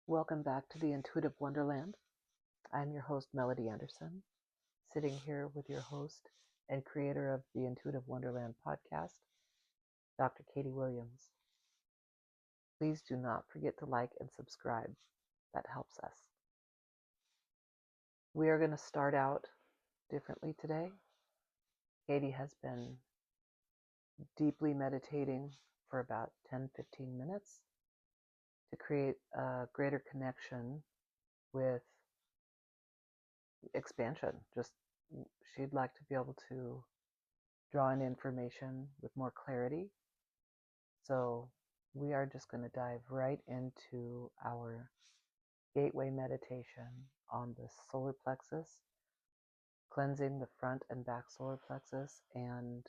Welcome back to the Intuitive Wonderland. I'm your host, Melody Anderson, sitting here with your host and creator of the Intuitive Wonderland podcast, Dr. Katie Williams. Please do not forget to like and subscribe. That helps us. We are going to start out differently today. Katie has been deeply meditating for about 10-15 minutes to create a greater connection with expansion. Just she'd like to be able to draw in information with more clarity. So we are just going to dive right into our gateway meditation on the solar plexus, cleansing the front and back solar plexus and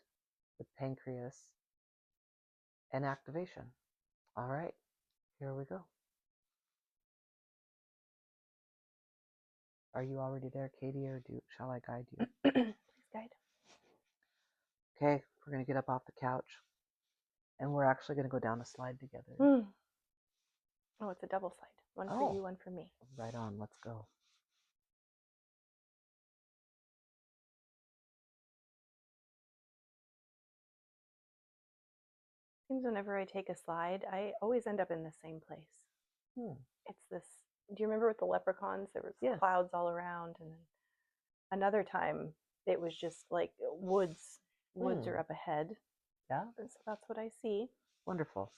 the pancreas, and activation. All right, here we go. Are you already there, Katie, or shall I guide you? Please guide. Okay, we're going to get up off the couch, and we're actually going to go down a slide together. Oh, it's a double slide. One for you, one for me. Right on, let's go. Seems whenever I take a slide, I always end up in the same place. It's this. Do you remember with the leprechauns? There was clouds all around, and then another time it was just like woods. Woods are up ahead. Yeah. And so that's what I see. Wonderful.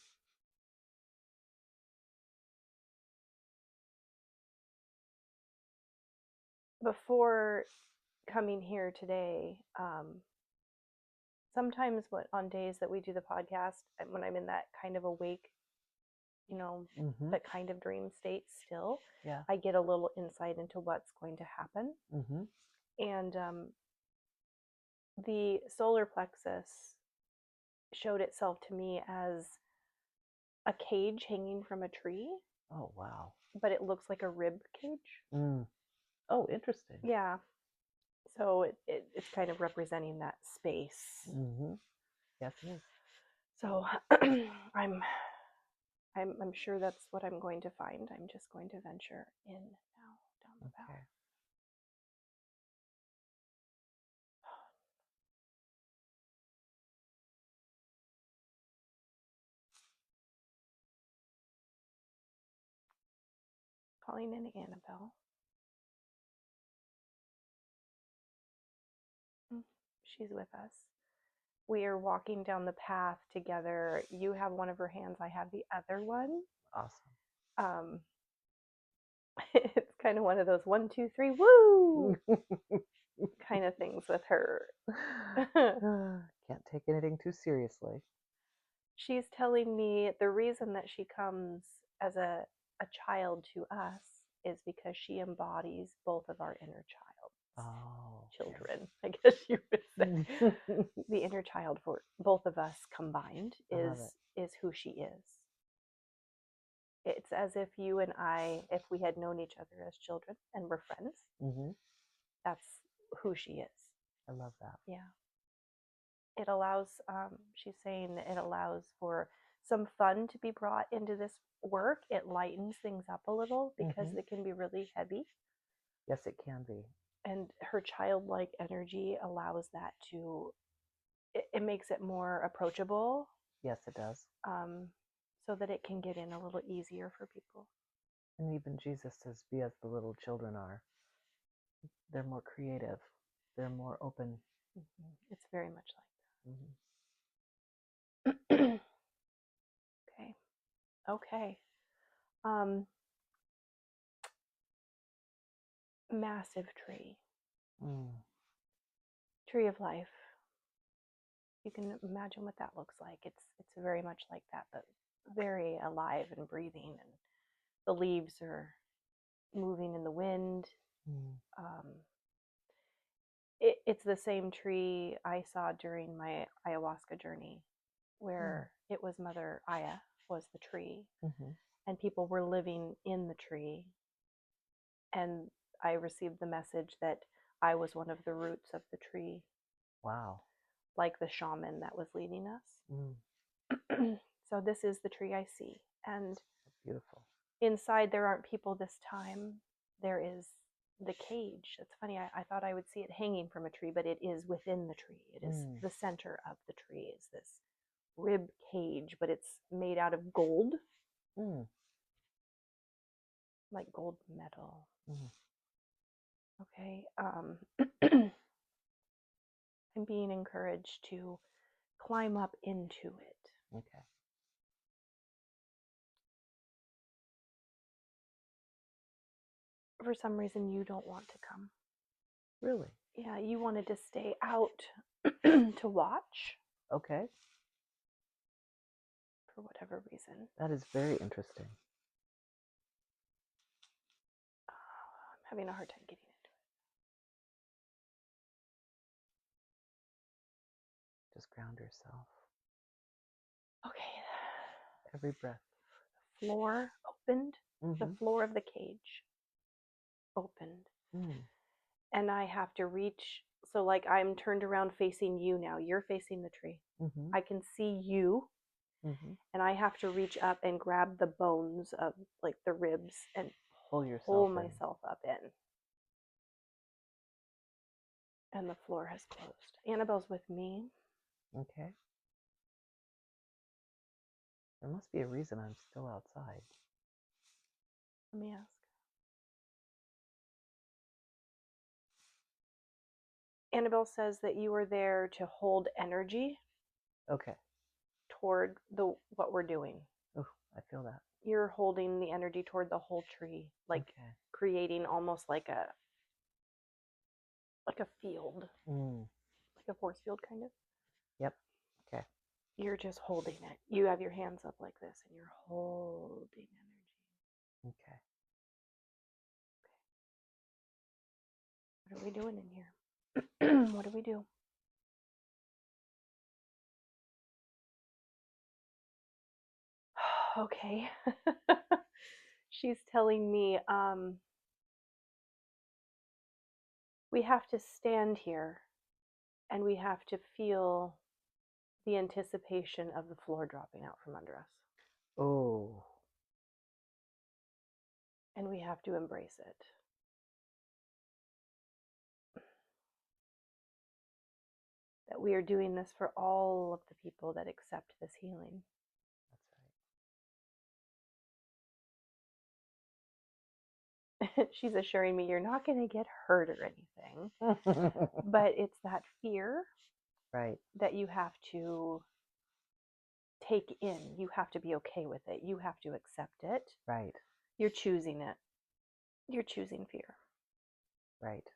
Before coming here today, sometimes on days that we do the podcast, when I'm in that kind of awake, that kind of dream state still, I get a little insight into what's going to happen. And the solar plexus showed itself to me as a cage hanging from a tree. Oh, wow. But it looks like a rib cage. Oh, interesting. Yeah. So it's kind of representing that space. Yes, it is. So I'm sure that's what I'm going to find. I'm just going to venture in now down the path. Calling in Annabelle. She's with us. We are walking down the path together. You have one of her hands. I have the other one. Awesome. It's kind of one of those 1, 2, 3, woo kind of things with her. Can't take anything too seriously. She's telling me the reason that she comes as a child to us is because she embodies both of our inner children, I guess you would say. The inner child for both of us combined is who she is. It's as if you and I, if we had known each other as children and were friends, that's who she is. I love that. Yeah. It allows, she's saying it allows for some fun to be brought into this work. It lightens things up a little because it can be really heavy. Yes, it can be. And her childlike energy allows that to, it makes it more approachable. Yes, it does. So that it can get in a little easier for people. And even Jesus says, be as the little children are. They're more creative. They're more open. It's very much like that. Okay. Massive tree. Tree of life. You can imagine what that looks like. It's very much like that, but very alive and breathing, and the leaves are moving in the wind. It's the same tree I saw during my ayahuasca journey, where it was Mother Aya was the tree, and people were living in the tree, and I received the message that I was one of the roots of the tree. Wow. Like the shaman that was leading us. So this is the tree I see. And beautiful. Inside, there aren't people this time. There is the cage. It's funny. I thought I would see it hanging from a tree, but it is within the tree. It is the center of the tree is this rib cage, but it's made out of gold, like gold metal. Okay. I'm being encouraged to climb up into it. Okay. For some reason, you don't want to come. Really? Yeah, you wanted to stay out to watch. Okay. For whatever reason. That is very interesting. I'm having a hard time getting into it. Just ground yourself. Okay. Every breath. The floor opened. The floor of the cage opened. And I have to reach. So like I'm turned around facing you now. You're facing the tree. I can see you. And I have to reach up and grab the bones of like the ribs and pull myself up in. And the floor has closed. Annabelle's with me. Okay. There must be a reason I'm still outside. Let me ask. Annabelle says that you were there to hold energy. Okay. Toward what we're doing. Oh, I feel that. You're holding the energy toward the whole tree, like creating almost like a field, like a force field, kind of. Yep. Okay. You're just holding it. You have your hands up like this, and you're holding energy. Okay. What are we doing in here? What do we do? Okay. She's telling me we have to stand here and we have to feel the anticipation of the floor dropping out from under us. Oh. And we have to embrace it. That we are doing this for all of the people that accept this healing. That's right. She's assuring me you're not going to get hurt or anything. But it's that fear, right, that you have to take in. You have to be okay with it. You have to accept it. Right. You're choosing it. You're choosing fear. Right.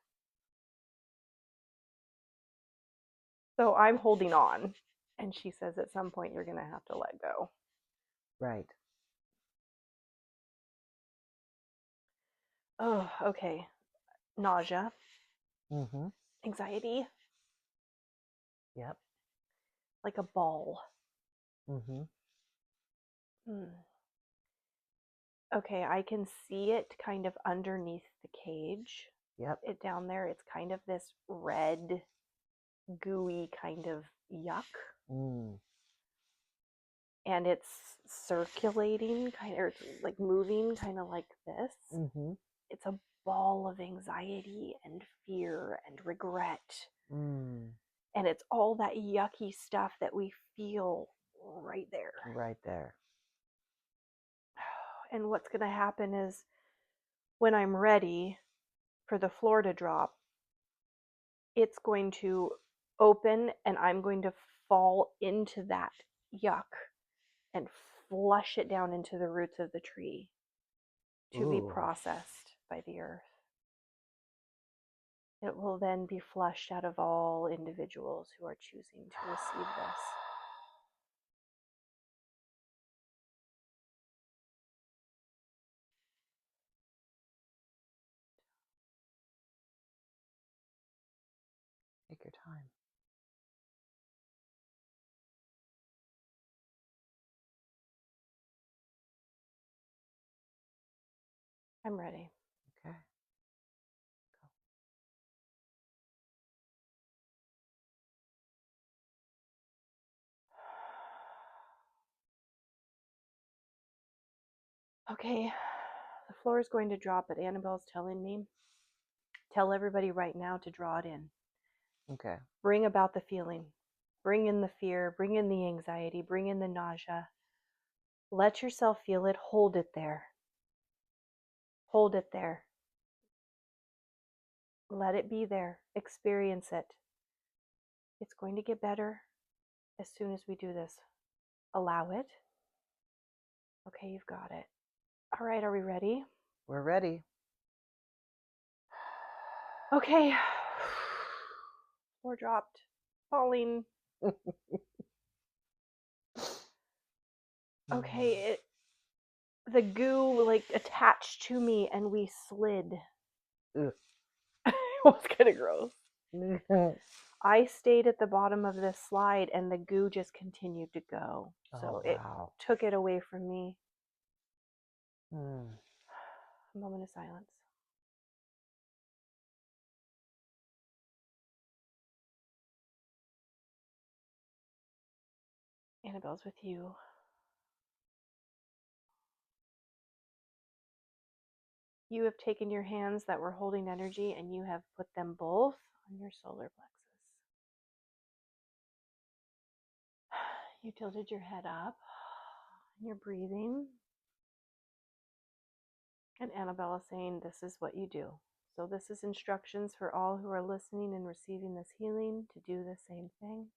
So I'm holding on. And she says at some point you're going to have to let go. Right. Oh, okay. Nausea. Anxiety. Yep. Like a ball. Okay, I can see it kind of underneath the cage. Yep. It down there, it's kind of this red, gooey kind of yuck. And it's circulating, kind of, or it's like moving kind of like this. It's a ball of anxiety and fear and regret. And it's all that yucky stuff that we feel right there. Right there. And what's going to happen is when I'm ready for the floor to drop, it's going to open and I'm going to fall into that yuck and flush it down into the roots of the tree to be processed by the earth. It will then be flushed out of all individuals who are choosing to receive this. Take your time. I'm ready. Okay. Okay, floor is going to drop, but Annabelle's telling me, tell everybody right now to draw it in. Okay. Bring about the feeling. Bring in the fear. Bring in the anxiety. Bring in the nausea. Let yourself feel it. Hold it there. Hold it there. Let it be there. Experience it. It's going to get better as soon as we do this. Allow it. Okay, you've got it. All right, are we ready? We're ready. Okay. Floor dropped. Falling. Okay, the goo like attached to me and we slid. Ugh. It was kind of gross. I stayed at the bottom of this slide and the goo just continued to go. So Oh, wow. it took it away from me. Mm. A moment of silence. Annabelle's with you. You have taken your hands that were holding energy and you have put them both on your solar plexus. You tilted your head up and you're breathing. And Annabelle is saying, this is what you do. So this is instructions for all who are listening and receiving this healing to do the same thing.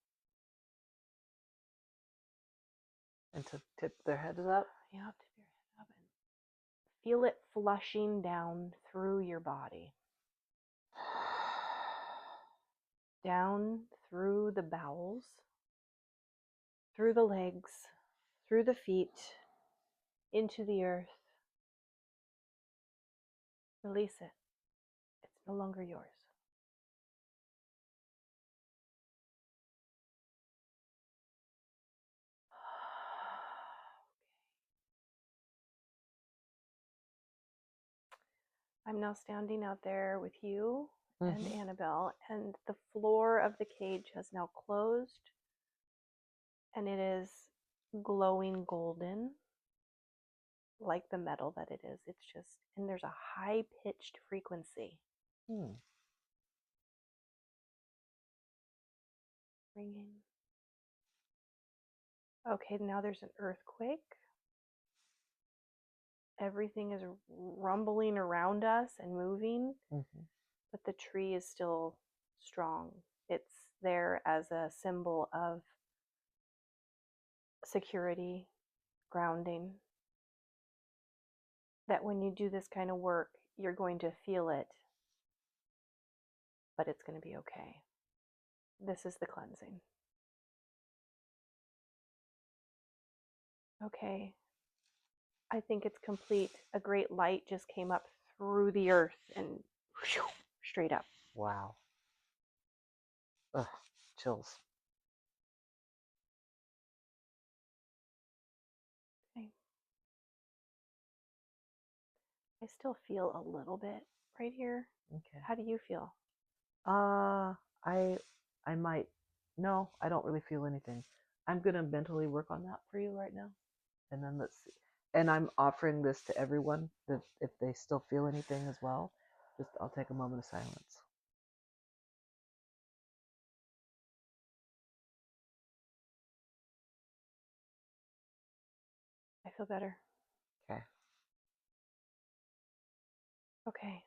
And to tip their heads up? Yeah, tip your head up and feel it flushing down through your body. Down through the bowels, through the legs, through the feet, into the earth. Release it. It's no longer yours. I'm now standing out there with you and Annabelle, and the floor of the cage has now closed, and it is glowing golden, like the metal that it is. It's just, and there's a high-pitched frequency. Ringing. Okay, now there's an earthquake. Everything is rumbling around us and moving, but the tree is still strong. It's there as a symbol of security, grounding. That when you do this kind of work, you're going to feel it, but it's going to be okay. This is the cleansing. Okay. I think it's complete. A great light just came up through the earth and whew, straight up. Wow. Ugh, chills. Okay. I still feel a little bit right here. Okay. How do you feel? I might. No, I don't really feel anything. I'm gonna mentally work on that for you right now, and then let's see. And I'm offering this to everyone that if they still feel anything as well, just I'll take a moment of silence. I feel better. Okay. Okay.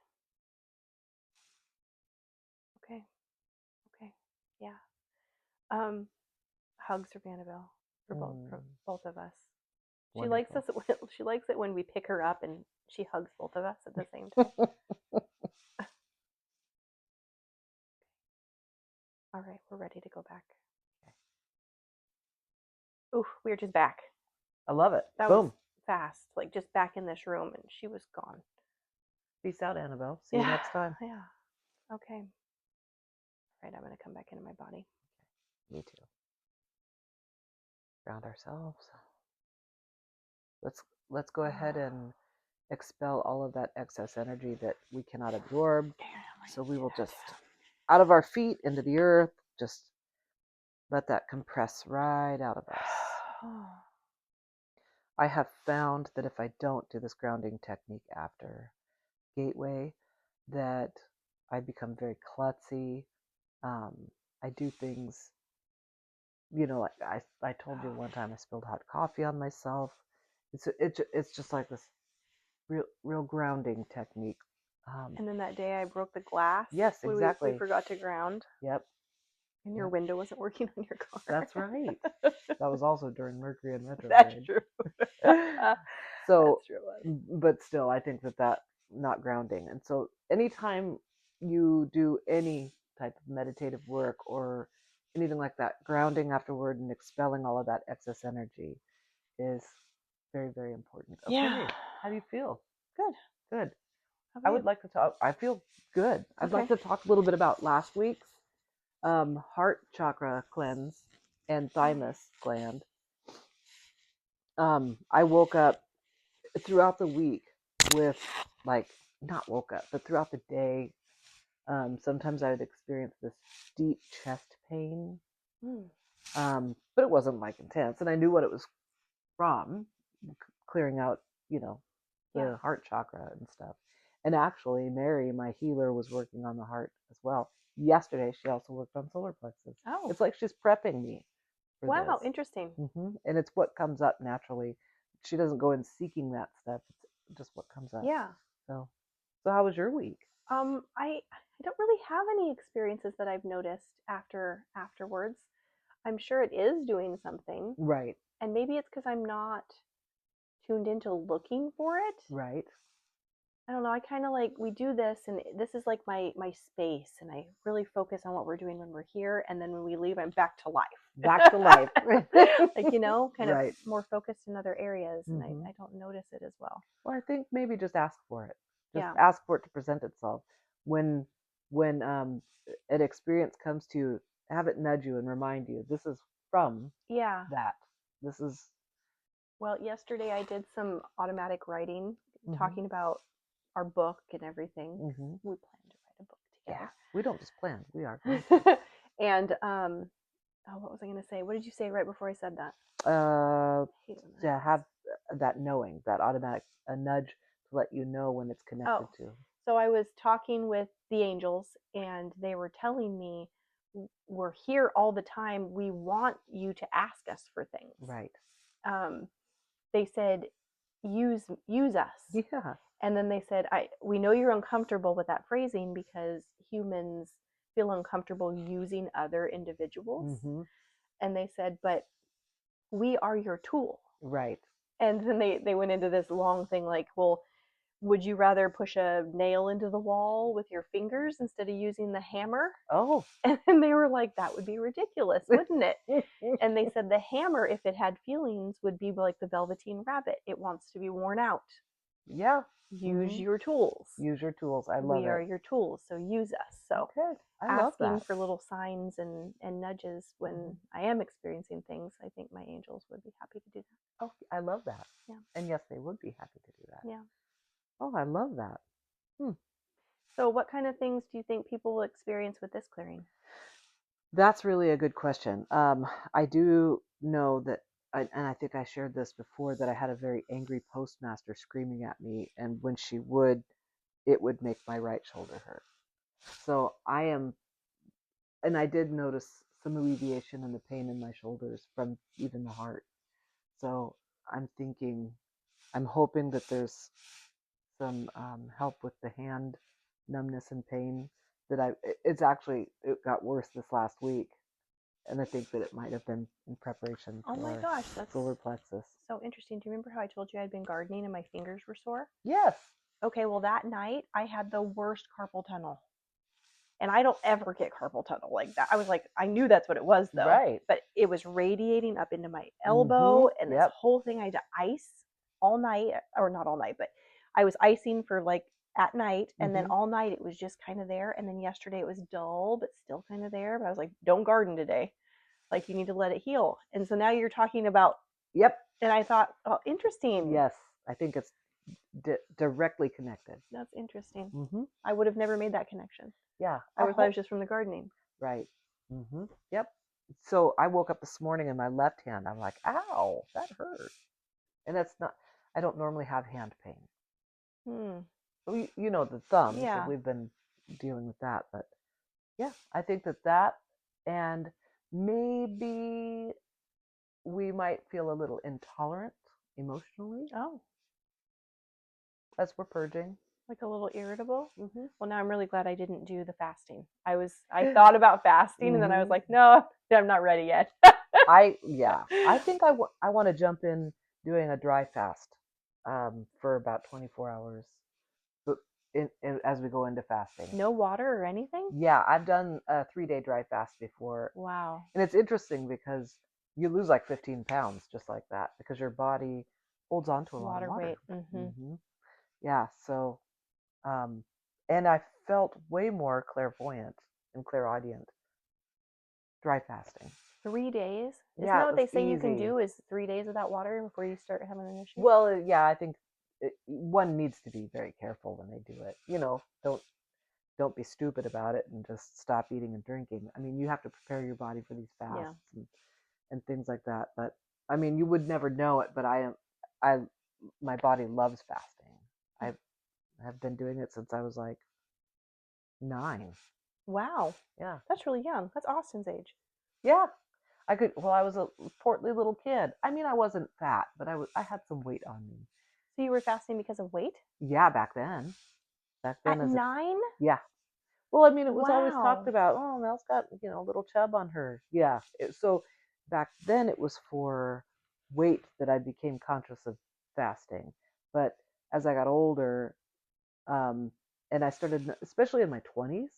Okay. Okay. Yeah. Hugs from Annabelle for both of us. She likes us. She likes it when we pick her up and she hugs both of us at the same time. All right, we're ready to go back. Okay. Ooh, we're just back. I love it. That Boom. was fast. Like just back in this room, and she was gone. Peace out, Annabelle. See you next time. Yeah. Okay. All right, I'm gonna come back into my body. Me too. Ground ourselves. Let's go ahead and expel all of that excess energy that we cannot absorb. So we will just out of our feet into the earth, just let that compress right out of us. I have found that if I don't do this grounding technique after gateway, that I become very klutzy. I do things, like I told you one time I spilled hot coffee on myself. It's just like this real grounding technique. And then that day I broke the glass. Yes, exactly. We forgot to ground. Yep. And your window wasn't working on your car. That's right. That was also during Mercury in retrograde. That's true. So, That's true. but still, I think that not grounding. And so anytime you do any type of meditative work or anything like that, grounding afterward and expelling all of that excess energy is very, very important. Okay. Yeah. How do you feel? Good. Good. I would like to talk. I feel good. I'd like to talk a little bit about last week's heart chakra cleanse and thymus gland. I woke up throughout the week with not woke up, but throughout the day, sometimes I would experience this deep chest pain. But it wasn't intense, and I knew what it was from, clearing out, the heart chakra and stuff. And actually, Mary, my healer, was working on the heart as well. Yesterday, she also worked on solar plexus. Oh. It's like she's prepping me for wow, this. interesting. And it's what comes up naturally. She doesn't go in seeking that stuff. It's just what comes up. Yeah. So how was your week? I don't really have any experiences that I've noticed afterwards. I'm sure it is doing something. Right. And maybe it's because I'm not tuned into looking for it. Right. I don't know. I kind of we do this, and this is like my space, and I really focus on what we're doing when we're here, and then when we leave, I'm back to life. Back to life. Kind of more focused in other areas, and I don't notice it as well. Well, I think maybe just ask for it. Just ask for it to present itself. When an experience comes to you, have it nudge you and remind you, this is from that. This is. Well, yesterday I did some automatic writing, talking about our book and everything. We plan to write a book together. Yeah, we don't just plan; we are. And what was I going to say? What did you say right before I said that? To have that knowing, that automatic a nudge to let you know when it's connected to. So I was talking with the angels, and they were telling me, we're here all the time. We want you to ask us for things. Right. They said, use us. Yeah. And then they said, we know you're uncomfortable with that phrasing because humans feel uncomfortable using other individuals. And they said, but we are your tool. Right. And then they went into this long thing well, would you rather push a nail into the wall with your fingers instead of using the hammer? Oh. And then they were like, that would be ridiculous, wouldn't it? And they said the hammer, if it had feelings, would be like the Velveteen Rabbit. It wants to be worn out. Yeah. Use your tools. Use your tools. I love it. We are your tools, so use us. So I love that. Asking for little signs and nudges when I am experiencing things, I think my angels would be happy to do that. Oh, I love that. Yeah. And yes, they would be happy to do that. Yeah. Oh, I love that. So what kind of things do you think people will experience with this clearing? That's really a good question. I do know that, and I think I shared this before, that I had a very angry postmaster screaming at me, and when she would, it would make my right shoulder hurt. So and I did notice some alleviation in the pain in my shoulders from even the heart. So I'm hoping that there's some help with the hand numbness and pain that it got worse this last week. And I think that it might have been in preparation for my gosh, that's solar plexus. So interesting. Do you remember how I told you I'd been gardening and my fingers were sore? Yes. Okay, well that night I had the worst carpal tunnel. And I don't ever get carpal tunnel like that. I was like, I knew that's what it was though. Right. But it was radiating up into my elbow and this whole thing I had to ice all night, or not all night, but I was icing for at night, and then all night it was just kind of there, and then yesterday it was dull but still kind of there, but I was like, don't garden today, you need to let it heal. And so now you're talking about and I thought, oh, interesting. Yes, I think it's directly connected. That's interesting. I would have never made that connection. I thought it was just from the gardening. Right. Yep. So I woke up this morning in my left hand, I'm like, ow, that hurt. And that's not, I don't normally have hand pain. Hmm. You know, the thumbs, Yeah. we've been dealing with that. But yeah, I think that and maybe we might feel a little intolerant emotionally Oh, as we're purging. like a little irritable. Mm-hmm. Well, now I'm really glad I didn't do the fasting. I thought about fasting, and then I was like, no, I'm not ready yet. I think I want to jump in doing a dry fast for about 24 hours as we go into fasting. No water or anything? Yeah, I've done a 3-day dry fast before. Wow. And it's interesting because you lose like 15 pounds just like that because your body holds on to a lot of water. Weight. Mm-hmm. Yeah, so, and I felt way more clairvoyant and clairaudient dry fasting. 3 days? Isn't Yeah, that what they say easy. you can do is 3 days without water before you start having an issue? Well, yeah, I think one needs to be very careful when they do it. You know, don't be stupid about it and just stop eating and drinking. I mean, you have to prepare your body for these fasts and things like that. But I mean, you would never know it, but my body loves fasting. I have been doing it since I was like 9. Wow. Yeah. That's really young. That's Austin's age. Yeah. I was a portly little kid. I mean, I wasn't fat, but I had some weight on me. So you were fasting because of weight? Yeah, back then. At 9? Yeah. Well, I mean, it was always Wow. talked about, oh, Mel's got, a little chub on her. Yeah. So back then it was for weight that I became conscious of fasting. But as I got older, and I started, especially in my 20s,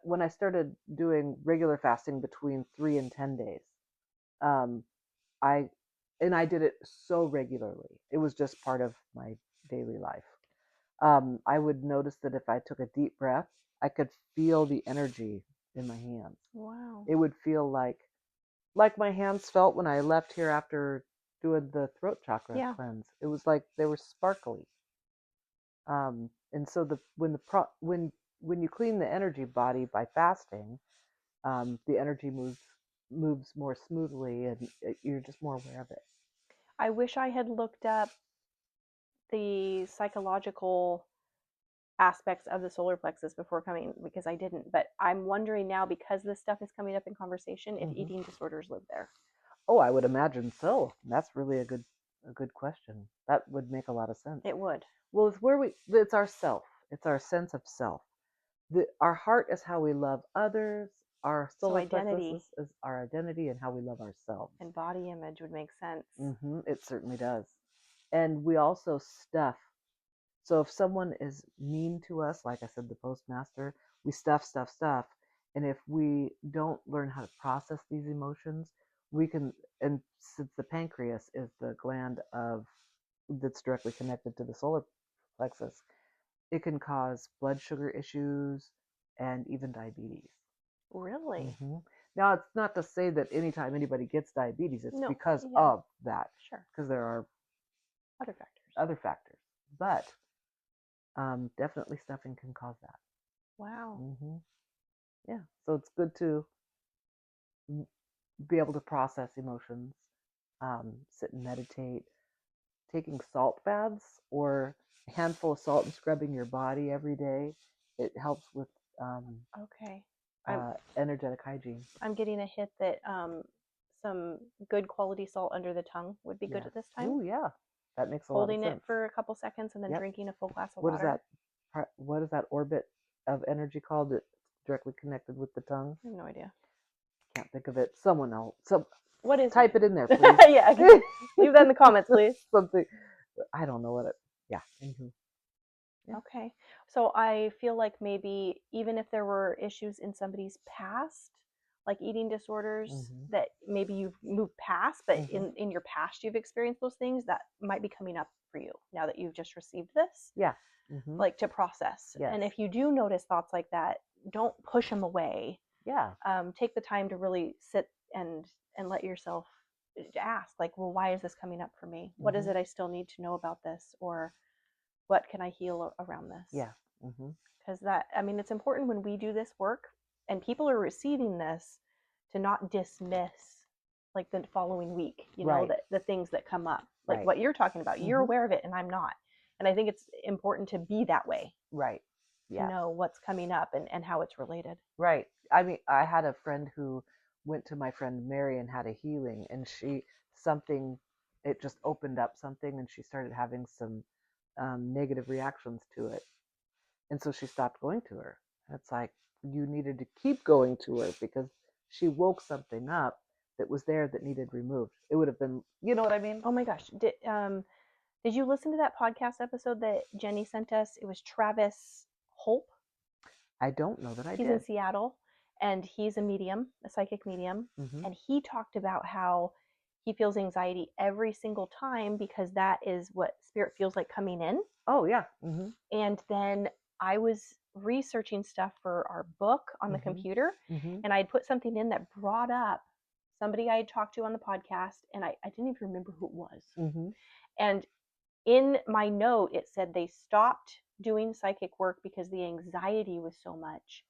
when I started doing regular fasting between 3 and 10 days, um, I I did it so regularly. It was just part of my daily life. I would notice that if I took a deep breath, I could feel the energy in my hands. Wow. It would feel like my hands felt when I left here after doing the throat chakra cleanse. It was like they were sparkly. And so when you clean the energy body by fasting, the energy moves more smoothly, and you're just more aware of it. I wish I had looked up the psychological aspects of the solar plexus before coming, because I didn't. But I'm wondering now, because this stuff is coming up in conversation, if eating disorders live there. Oh, I would imagine so. That's really a good question. That would make a lot of sense. It would. Well, it's our self. It's our sense of self. Our heart is how we love others. Our solar plexus is our identity and how we love ourselves. And body image would make sense. It certainly does. And we also stuff. So if someone is mean to us, like I said, the postmaster, we stuff. And if we don't learn how to process these emotions, we can, and since the pancreas is the gland that's directly connected to the solar plexus, it can cause blood sugar issues and even diabetes. Really? Now, it's not to say that anytime anybody gets diabetes, it's because of that. Sure. Because there are other factors. But definitely stuffing can cause that. Wow. Yeah. So it's good to be able to process emotions, sit and meditate. Taking salt baths or a handful of salt and scrubbing your body every day, it helps with energetic hygiene. I'm getting a hit that some good quality salt under the tongue would be good at this time. Oh yeah, that makes a lot of sense. Holding it for a couple seconds and then drinking a full glass of water. What is that orbit of energy called? It's directly connected with the tongue. I have no idea. Can't think of it. Someone else. What is type it in there, please? Yeah, leave that in the comments, please. Something. I don't know what it. Yeah. Okay. So I feel like maybe even if there were issues in somebody's past, like eating disorders, that maybe you've moved past, but in your past you've experienced those things, that might be coming up for you now that you've just received this. Yeah. Like to process. Yes. And if you do notice thoughts like that, don't push them away. Yeah. Take the time to really sit and let yourself ask, like, well, why is this coming up for me? What is it I still need to know about this? Or what can I heal around this? Yeah. Because it's important when we do this work and people are receiving this to not dismiss like the following week, that the things that come up. like what you're talking about. You're Mhm. aware of it and I'm not. And I think it's important to be that way. Right. To know what's coming up and how it's related. Right. I mean, I had a friend who went to my friend Mary and had a healing, and it just opened up something, and she started having some negative reactions to it. And so she stopped going to her. And it's like, you needed to keep going to her because she woke something up that was there that needed removed. It would have been, you know what I mean? Oh my gosh. Did you listen to that podcast episode that Jenny sent us? It was Travis Hope. I don't know that I did. He's in Seattle, and he's a medium, a psychic medium. Mhm. And he talked about how he feels anxiety every single time because that is what spirit feels like coming in. Oh, yeah. Mhm. And then I was researching stuff for our book on the computer, and I had put something in that brought up somebody I had talked to on the podcast, and I didn't even remember who it was. And in my note, it said they stopped doing psychic work because the anxiety was so much.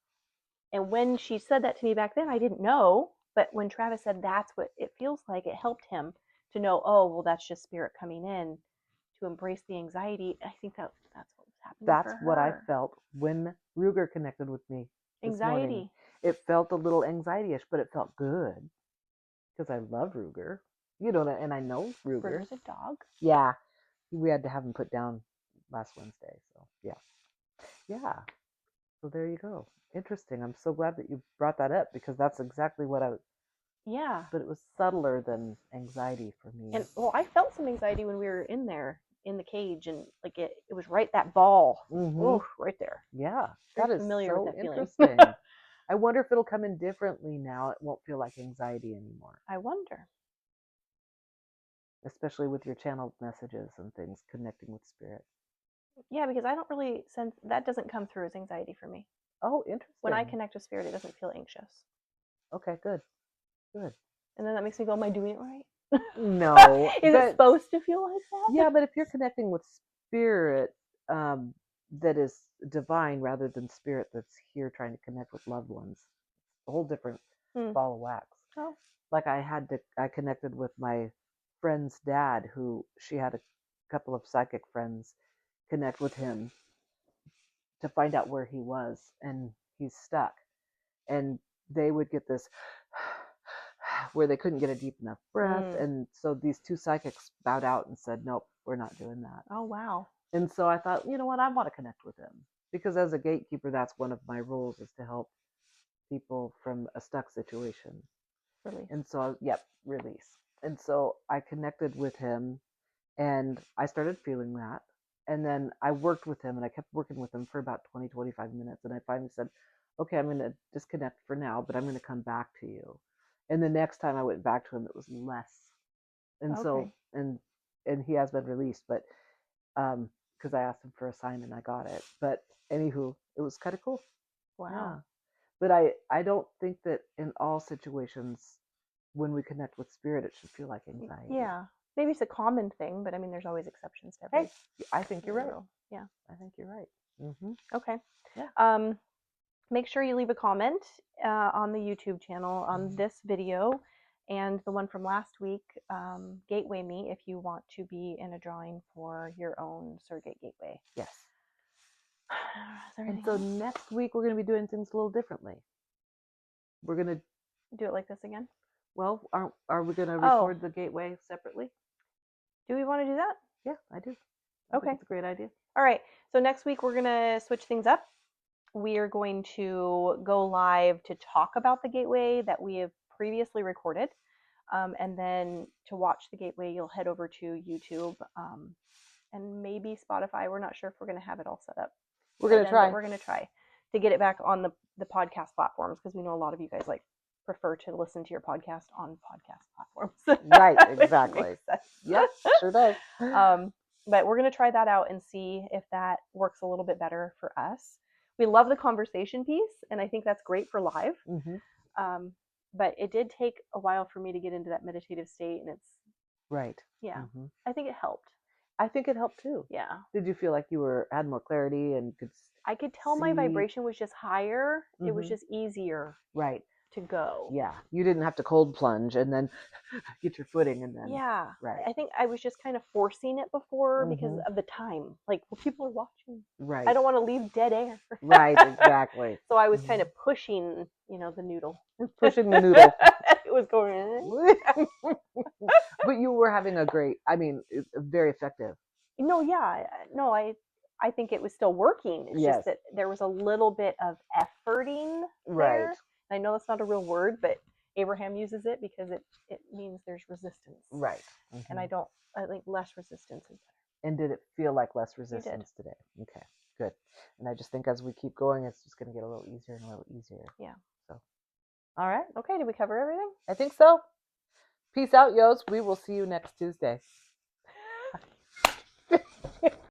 And when she said that to me back then, I didn't know. But when Travis said that's what it feels like, it helped him to know, oh, well, that's just spirit coming in to embrace the anxiety. I think that's what was happening. That's what I felt when Ruger connected with me this morning. It felt a little anxiety-ish, but it felt good because I love Ruger. You know, and I know Ruger. Ruger's a dog. Yeah. We had to have him put down last Wednesday. So, yeah. Yeah. So there you go. Interesting. I'm so glad that you brought that up because that's exactly what I was. Yeah. But it was subtler than anxiety for me. And well, I felt some anxiety when we were in there in the cage, and like it was right that ball. Oh, right there. Yeah. Very that is familiar so with that interesting. I wonder if it'll come in differently now. It won't feel like anxiety anymore. I wonder. Especially with your channeled messages and things connecting with spirit. Yeah, because I don't really sense that doesn't come through as anxiety for me. Oh, interesting. When I connect with spirit, it doesn't feel anxious. Okay, good. Good. And then that makes me go, am I doing it right? No. Is it supposed to feel like that? Yeah, but if you're connecting with spirit that is divine rather than spirit that's here trying to connect with loved ones, a whole different ball of wax. Oh. Like I connected with my friend's dad, who she had a couple of psychic friends connect with him to find out where he was, and he's stuck. And they would get this where they couldn't get a deep enough breath. And so these two psychics bowed out and said, nope, we're not doing that. Oh, wow. And so I thought, you know what, I want to connect with him. Because as a gatekeeper, that's one of my roles, is to help people from a stuck situation. Release. And so, release. And so I connected with him, and I started feeling that. And then I worked with him, and I kept working with him for about 20, 25 minutes. And I finally said, okay, I'm going to disconnect for now, but I'm going to come back to you. And the next time I went back to him, it was less. And so, and he has been released, but because I asked him for a sign and I got it. But anywho, it was kind of cool. Wow. Yeah. But I don't think that in all situations, when we connect with spirit, it should feel like anxiety. Yeah. Maybe it's a common thing, but I mean, there's always exceptions to everything. Hey, I think you're right. Yeah. I think you're right. Okay. Yeah. Make sure you leave a comment on the YouTube channel on this video and the one from last week, Gateway Me, if you want to be in a drawing for your own Surrogate Gateway. Yes. And so next week we're going to be doing things a little differently. We're going to do it like this again. Well, are we going to record the gateway separately? Do we want to do that? Yeah, I do. I think it's a great idea. All right. So next week we're going to switch things up. We are going to go live to talk about the gateway that we have previously recorded. And then to watch the gateway, you'll head over to YouTube and maybe Spotify. We're not sure if we're going to have it all set up. We're going to try. We're going to try to get it back on the podcast platforms, because we know a lot of you guys prefer to listen to your podcast on podcast platforms. Right, exactly. Yep, sure does. But we're going to try that out and see if that works a little bit better for us. We love the conversation piece, and I think that's great for live. But it did take a while for me to get into that meditative state, and it's right. Yeah, I think it helped. I think it helped too. Yeah. Did you feel like you had more clarity and could? I could tell my vibration was just higher. It was just easier. Right. to go. Yeah, you didn't have to cold plunge and then get your footing and then. Yeah, right. I think I was just kind of forcing it before because Mhm. of the time. Like, well, people are watching. Right. I don't want to leave dead air. Right, exactly. So I was kind of pushing, the noodle. Pushing the noodle. It was going. But you were having very effective. No, yeah, no, I think it was still working. It's Yes. just that there was a little bit of efforting Right. there. I know that's not a real word, but Abraham uses it because it means there's resistance. Right. And I think less resistance is better. And did it feel like less resistance today? Okay, good. And I just think as we keep going, it's just going to get a little easier and a little easier. Yeah. So, all right. Okay, did we cover everything? I think so. Peace out, yos. We will see you next Tuesday.